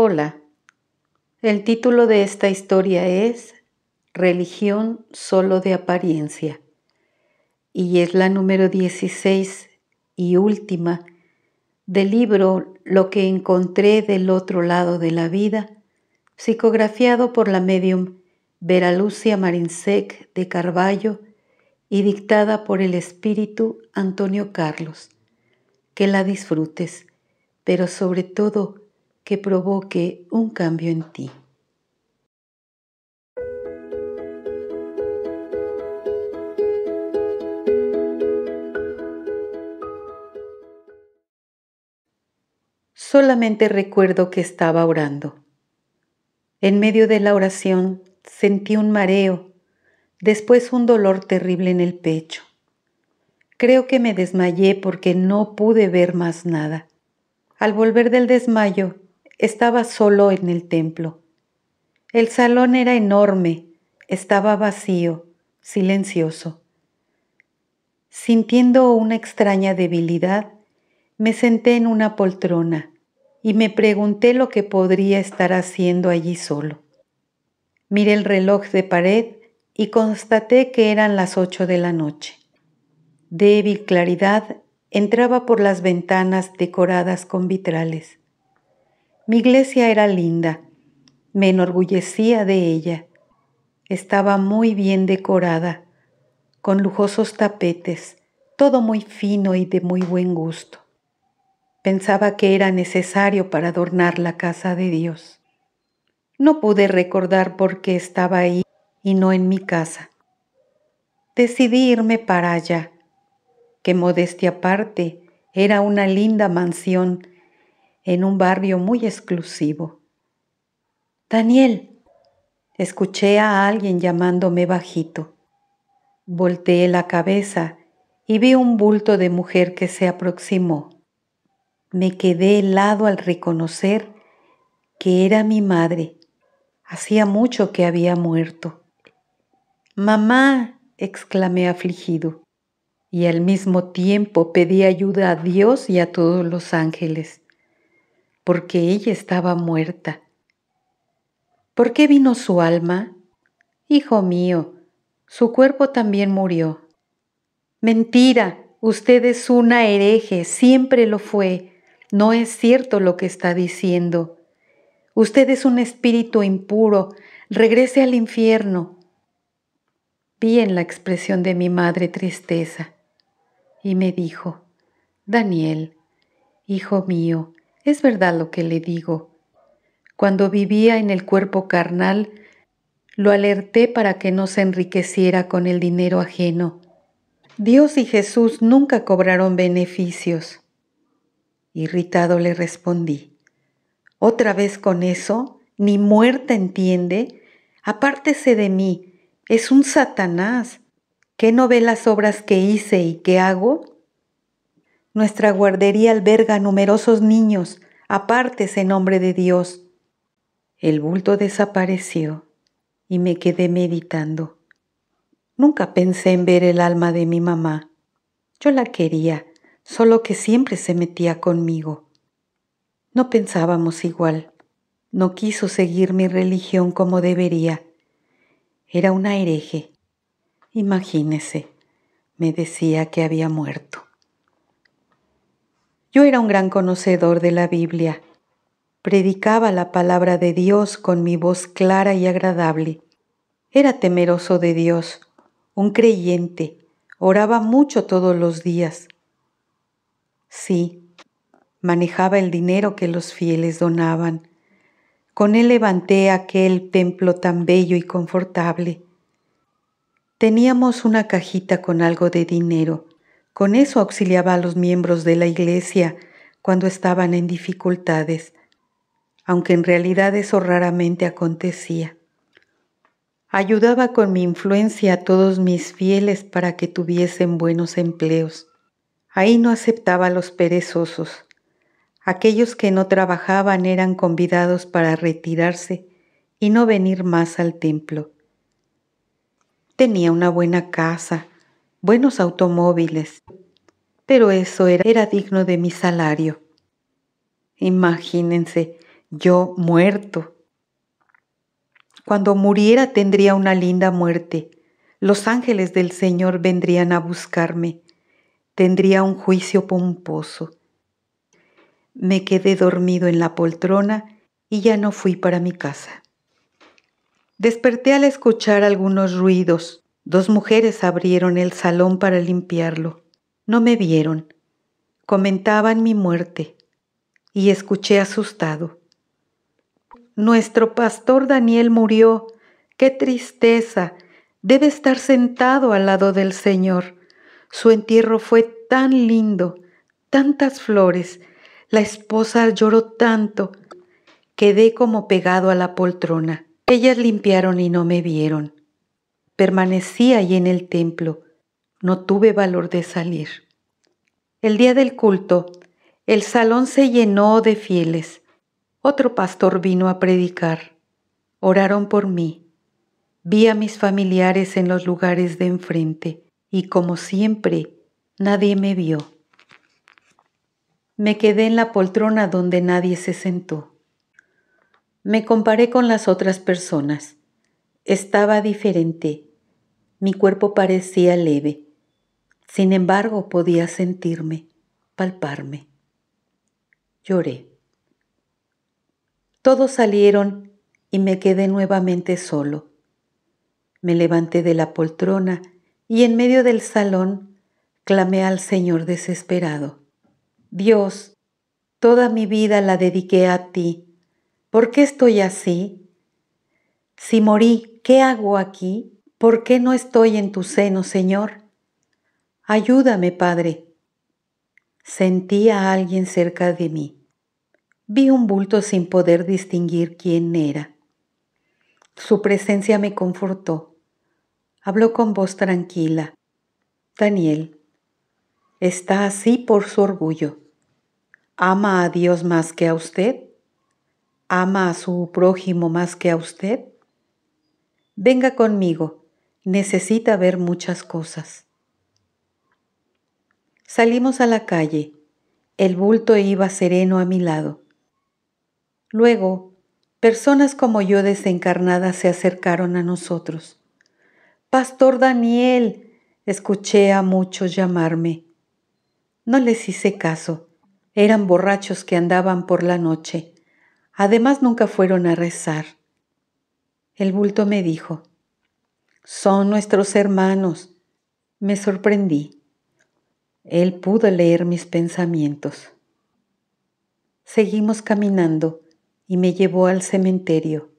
Hola, el título de esta historia es Religión solo de apariencia y es la número 16 y última del libro Lo que encontré del otro lado de la vida, psicografiado por la médium Vera Lúcia Marinsec de Carballo y dictada por el espíritu Antonio Carlos. Que la disfrutes, pero sobre todo que provoque un cambio en ti. Solamente recuerdo que estaba orando. En medio de la oración sentí un mareo, después un dolor terrible en el pecho. Creo que me desmayé porque no pude ver más nada. Al volver del desmayo, estaba solo en el templo. El salón era enorme, estaba vacío, silencioso. Sintiendo una extraña debilidad, me senté en una poltrona y me pregunté lo que podría estar haciendo allí solo. Miré el reloj de pared y constaté que eran las 8 de la noche. Débil claridad entraba por las ventanas decoradas con vitrales. Mi iglesia era linda, me enorgullecía de ella. Estaba muy bien decorada, con lujosos tapetes, todo muy fino y de muy buen gusto. Pensaba que era necesario para adornar la casa de Dios. No pude recordar por qué estaba ahí y no en mi casa. Decidí irme para allá, que modestia aparte era una linda mansión en un barrio muy exclusivo. Daniel, escuché a alguien llamándome bajito. Volteé la cabeza y vi un bulto de mujer que se aproximó. Me quedé helado al reconocer que era mi madre. Hacía mucho que había muerto. «Mamá», exclamé afligido, y al mismo tiempo pedí ayuda a Dios y a todos los ángeles, porque ella estaba muerta. ¿Por qué vino su alma? Hijo mío, su cuerpo también murió. Mentira, usted es una hereje, siempre lo fue. No es cierto lo que está diciendo. Usted es un espíritu impuro, regrese al infierno. Vi en la expresión de mi madre tristeza y me dijo, Daniel, hijo mío, es verdad lo que le digo. Cuando vivía en el cuerpo carnal, lo alerté para que no se enriqueciera con el dinero ajeno. Dios y Jesús nunca cobraron beneficios. Irritado le respondí, ¿otra vez con eso? ¿Ni muerta entiende? Apártese de mí, es un Satanás. ¿Qué no ve las obras que hice y que hago? Nuestra guardería alberga numerosos niños, apártese en nombre de Dios. El bulto desapareció y me quedé meditando. Nunca pensé en ver el alma de mi mamá. Yo la quería, solo que siempre se metía conmigo. No pensábamos igual. No quiso seguir mi religión como debería. Era una hereje. Imagínese, me decía que había muerto. Yo era un gran conocedor de la Biblia. Predicaba la palabra de Dios con mi voz clara y agradable. Era temeroso de Dios, un creyente. Oraba mucho todos los días. Sí, manejaba el dinero que los fieles donaban. Con él levanté aquel templo tan bello y confortable. Teníamos una cajita con algo de dinero. Con eso auxiliaba a los miembros de la iglesia cuando estaban en dificultades, aunque en realidad eso raramente acontecía. Ayudaba con mi influencia a todos mis fieles para que tuviesen buenos empleos. Ahí no aceptaba a los perezosos. Aquellos que no trabajaban eran convidados para retirarse y no venir más al templo. Tenía una buena casa, buenos automóviles, pero eso era digno de mi salario. Imagínense yo muerto. Cuando muriera tendría una linda muerte. Los ángeles del Señor vendrían a buscarme. Tendría un juicio pomposo. Me quedé dormido en la poltrona y ya no fui para mi casa. Desperté al escuchar algunos ruidos. 2 mujeres abrieron el salón para limpiarlo. No me vieron. Comentaban mi muerte y escuché asustado: nuestro pastor Daniel murió. ¡Qué tristeza! Debe estar sentado al lado del Señor. Su entierro fue tan lindo, tantas flores. La esposa lloró tanto. Quedé como pegado a la poltrona. Ellas limpiaron y no me vieron. Permanecí allí en el templo. No tuve valor de salir. El día del culto, el salón se llenó de fieles. Otro pastor vino a predicar. Oraron por mí. Vi a mis familiares en los lugares de enfrente y, como siempre, nadie me vio. Me quedé en la poltrona donde nadie se sentó. Me comparé con las otras personas. Estaba diferente. Mi cuerpo parecía leve. Sin embargo, podía sentirme, palparme. Lloré. Todos salieron y me quedé nuevamente solo. Me levanté de la poltrona y en medio del salón clamé al Señor desesperado: Dios, toda mi vida la dediqué a ti. ¿Por qué estoy así? Si morí, ¿qué hago aquí? ¿Por qué no estoy en tu seno, Señor? Ayúdame, Padre. Sentí a alguien cerca de mí. Vi un bulto sin poder distinguir quién era. Su presencia me confortó. Habló con voz tranquila: Daniel, está así por su orgullo. ¿Ama a Dios más que a usted? ¿Ama a su prójimo más que a usted? Venga conmigo, necesita ver muchas cosas. Salimos a la calle. El bulto iba sereno a mi lado. Luego, personas como yo desencarnadas se acercaron a nosotros. Pastor Daniel, escuché a muchos llamarme. No les hice caso. Eran borrachos que andaban por la noche. Además, nunca fueron a rezar. El bulto me dijo: son nuestros hermanos. Me sorprendí. Él pudo leer mis pensamientos. Seguimos caminando y me llevó al cementerio.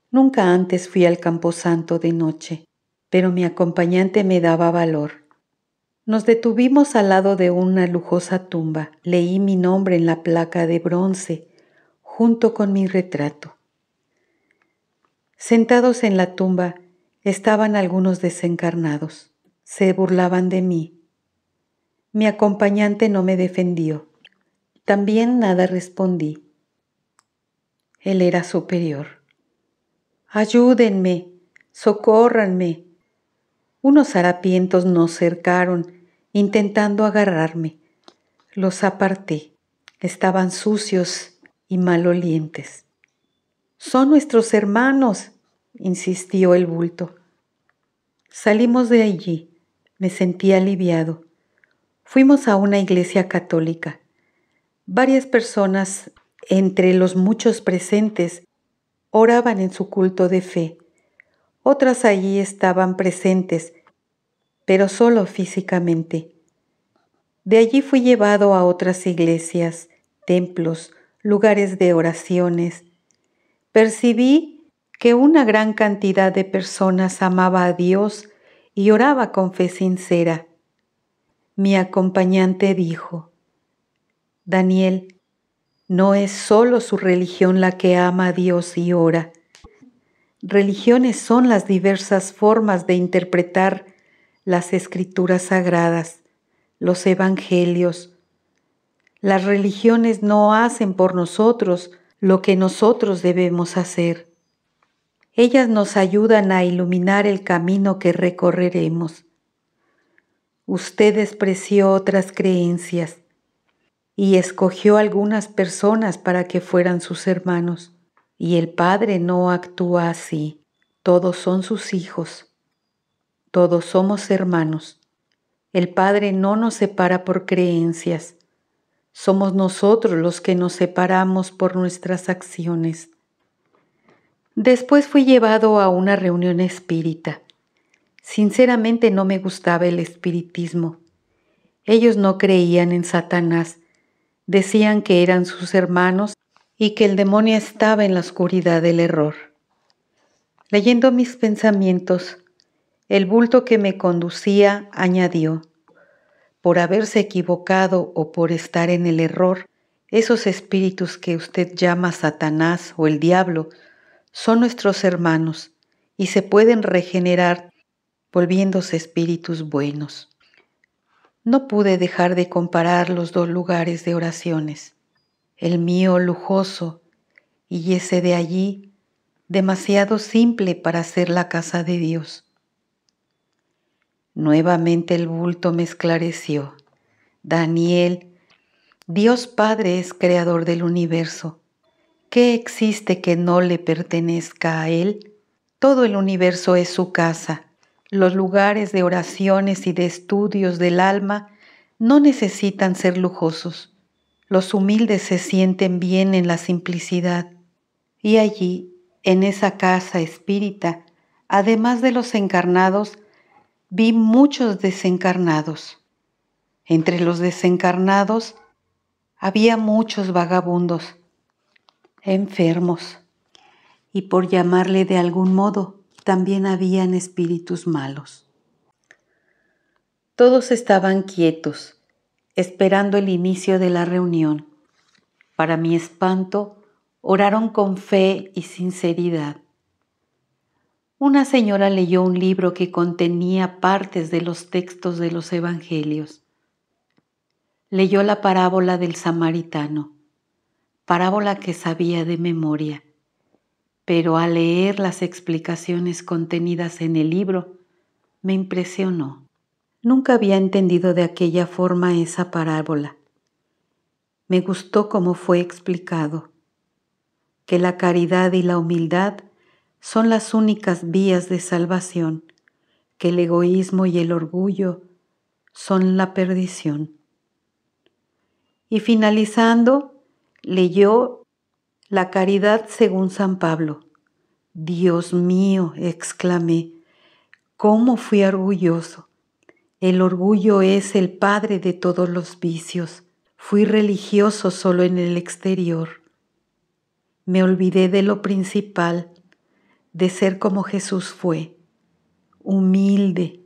Nunca antes fui al camposanto de noche, pero mi acompañante me daba valor. Nos detuvimos al lado de una lujosa tumba. Leí mi nombre en la placa de bronce, junto con mi retrato. Sentados en la tumba estaban algunos desencarnados. Se burlaban de mí. Mi acompañante no me defendió. También nada respondí. Él era superior. Ayúdenme, socórranme. Unos harapientos nos cercaron, intentando agarrarme. Los aparté. Estaban sucios y malolientes. Son nuestros hermanos, insistió el bulto. Salimos de allí. Me sentí aliviado. Fuimos a una iglesia católica. Varias personas, entre los muchos presentes, oraban en su culto de fe. Otras allí estaban presentes, pero solo físicamente. De allí fui llevado a otras iglesias, templos, lugares de oraciones. Percibí que una gran cantidad de personas amaba a Dios y oraba con fe sincera. Mi acompañante dijo: Daniel, no es solo su religión la que ama a Dios y ora. Religiones son las diversas formas de interpretar las escrituras sagradas, los evangelios. Las religiones no hacen por nosotros lo que nosotros debemos hacer. Ellas nos ayudan a iluminar el camino que recorreremos. Usted despreció otras creencias y escogió algunas personas para que fueran sus hermanos. Y el Padre no actúa así. Todos son sus hijos. Todos somos hermanos. El Padre no nos separa por creencias. Somos nosotros los que nos separamos por nuestras acciones. Después fui llevado a una reunión espírita. Sinceramente no me gustaba el espiritismo. Ellos no creían en Satanás. Decían que eran sus hermanos y que el demonio estaba en la oscuridad del error. Leyendo mis pensamientos, el bulto que me conducía añadió: por haberse equivocado o por estar en el error, esos espíritus que usted llama Satanás o el diablo son nuestros hermanos y se pueden regenerar volviéndose espíritus buenos. No pude dejar de comparar los dos lugares de oraciones, el mío lujoso y ese de allí demasiado simple para ser la casa de Dios. Nuevamente el bulto me esclareció: Daniel, Dios Padre es creador del universo. ¿Qué existe que no le pertenezca a Él? Todo el universo es su casa. Los lugares de oraciones y de estudios del alma no necesitan ser lujosos. Los humildes se sienten bien en la simplicidad. Y allí, en esa casa espírita, además de los encarnados, vi muchos desencarnados. Entre los desencarnados había muchos vagabundos, enfermos, y por llamarle de algún modo, también habían espíritus malos. Todos estaban quietos, esperando el inicio de la reunión. Para mi espanto, oraron con fe y sinceridad. Una señora leyó un libro que contenía partes de los textos de los evangelios. Leyó la parábola del samaritano, parábola que sabía de memoria, pero al leer las explicaciones contenidas en el libro, me impresionó. Nunca había entendido de aquella forma esa parábola. Me gustó cómo fue explicado, que la caridad y la humildad son las únicas vías de salvación, que el egoísmo y el orgullo son la perdición. Y finalizando, leyó la caridad según San Pablo. Dios mío, exclamé, ¿cómo fui orgulloso? El orgullo es el padre de todos los vicios. Fui religioso solo en el exterior. Me olvidé de lo principal, de ser como Jesús fue, humilde.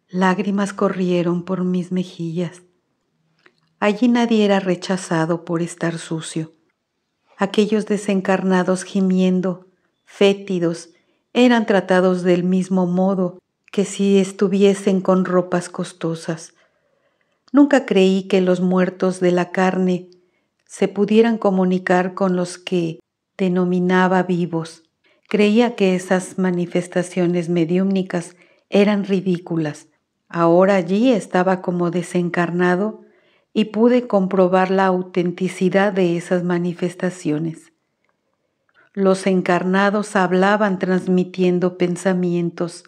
Lágrimas corrieron por mis mejillas. Allí nadie era rechazado por estar sucio. Aquellos desencarnados gimiendo, fétidos, eran tratados del mismo modo que si estuviesen con ropas costosas. Nunca creí que los muertos de la carne se pudieran comunicar con los que denominaba vivos. Creía que esas manifestaciones mediúmnicas eran ridículas. Ahora allí estaba como desencarnado y pude comprobar la autenticidad de esas manifestaciones. Los encarnados hablaban transmitiendo pensamientos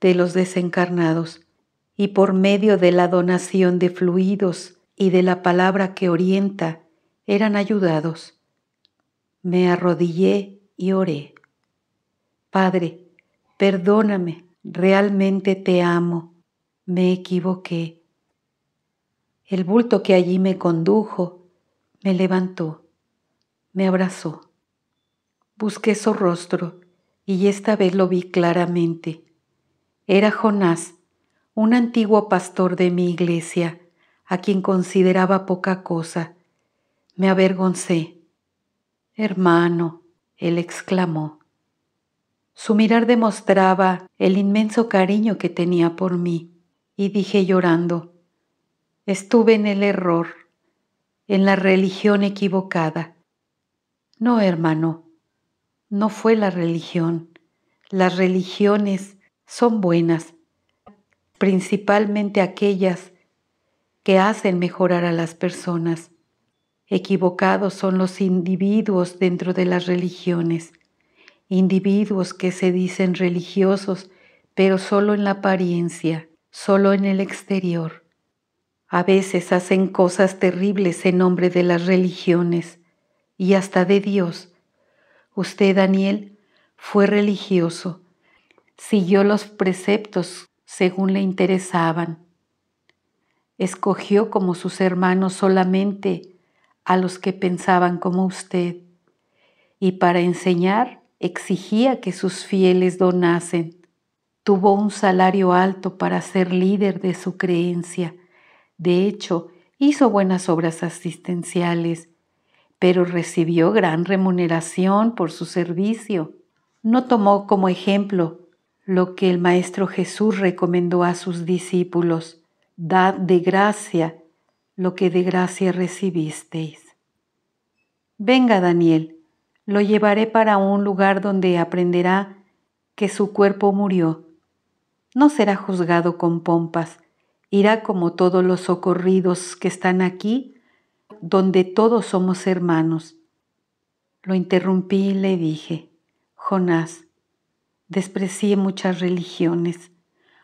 de los desencarnados y por medio de la donación de fluidos y de la palabra que orienta eran ayudados. Me arrodillé y oré. Padre, perdóname, realmente te amo, me equivoqué. El bulto que allí me condujo me levantó, me abrazó. Busqué su rostro y esta vez lo vi claramente. Era Jonás, un antiguo pastor de mi iglesia, a quien consideraba poca cosa. Me avergoncé. Hermano, él exclamó. Su mirar demostraba el inmenso cariño que tenía por mí, y dije llorando: estuve en el error, en la religión equivocada. No, hermano, no fue la religión. Las religiones son buenas, principalmente aquellas que hacen mejorar a las personas. Equivocados son los individuos dentro de las religiones, individuos que se dicen religiosos, pero solo en la apariencia, solo en el exterior. A veces hacen cosas terribles en nombre de las religiones y hasta de Dios. Usted, Daniel, fue religioso, siguió los preceptos según le interesaban. Escogió como sus hermanos solamente a los que pensaban como usted, y para enseñar exigía que sus fieles donasen. Tuvo un salario alto para ser líder de su creencia. De hecho, hizo buenas obras asistenciales, pero recibió gran remuneración por su servicio. No tomó como ejemplo lo que el Maestro Jesús recomendó a sus discípulos: dad de gracia lo que de gracia recibisteis. Venga, Daniel, lo llevaré para un lugar donde aprenderá que su cuerpo murió. No será juzgado con pompas, irá como todos los socorridos que están aquí, donde todos somos hermanos. Lo interrumpí y le dije: Jonás, desprecié muchas religiones,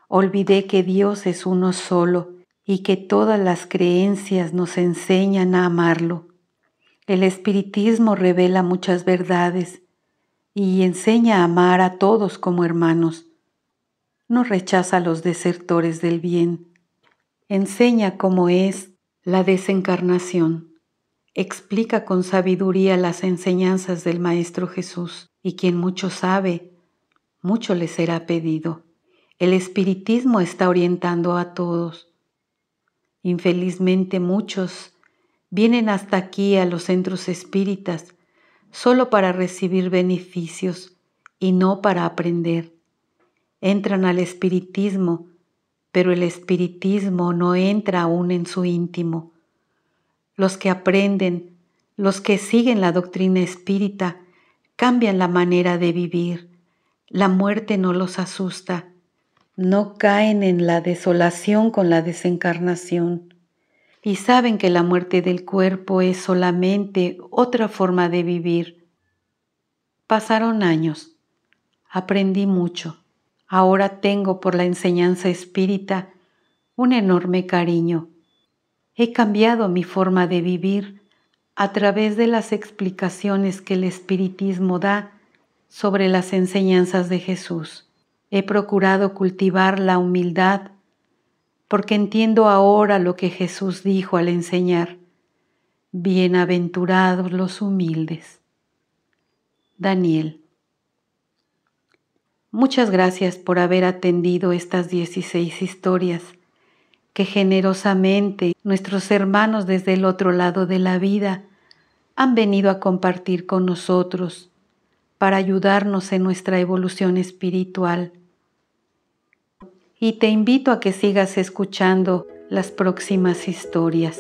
olvidé que Dios es uno solo y que todas las creencias nos enseñan a amarlo. El espiritismo revela muchas verdades y enseña a amar a todos como hermanos. No rechaza a los desertores del bien. Enseña cómo es la desencarnación. Explica con sabiduría las enseñanzas del Maestro Jesús, y quien mucho sabe, mucho le será pedido. El espiritismo está orientando a todos. Infelizmente muchos vienen hasta aquí a los centros espíritas solo para recibir beneficios y no para aprender. Entran al espiritismo, pero el espiritismo no entra aún en su íntimo. Los que aprenden, los que siguen la doctrina espírita, cambian la manera de vivir. La muerte no los asusta. No caen en la desolación con la desencarnación. Y saben que la muerte del cuerpo es solamente otra forma de vivir. Pasaron años. Aprendí mucho. Ahora tengo por la enseñanza espírita un enorme cariño. He cambiado mi forma de vivir a través de las explicaciones que el espiritismo da sobre las enseñanzas de Jesús. He procurado cultivar la humildad porque entiendo ahora lo que Jesús dijo al enseñar: bienaventurados los humildes. Daniel. Muchas gracias por haber atendido estas 16 historias que generosamente nuestros hermanos desde el otro lado de la vida han venido a compartir con nosotros para ayudarnos en nuestra evolución espiritual. Y te invito a que sigas escuchando las próximas historias.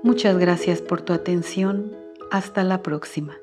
Muchas gracias por tu atención. Hasta la próxima.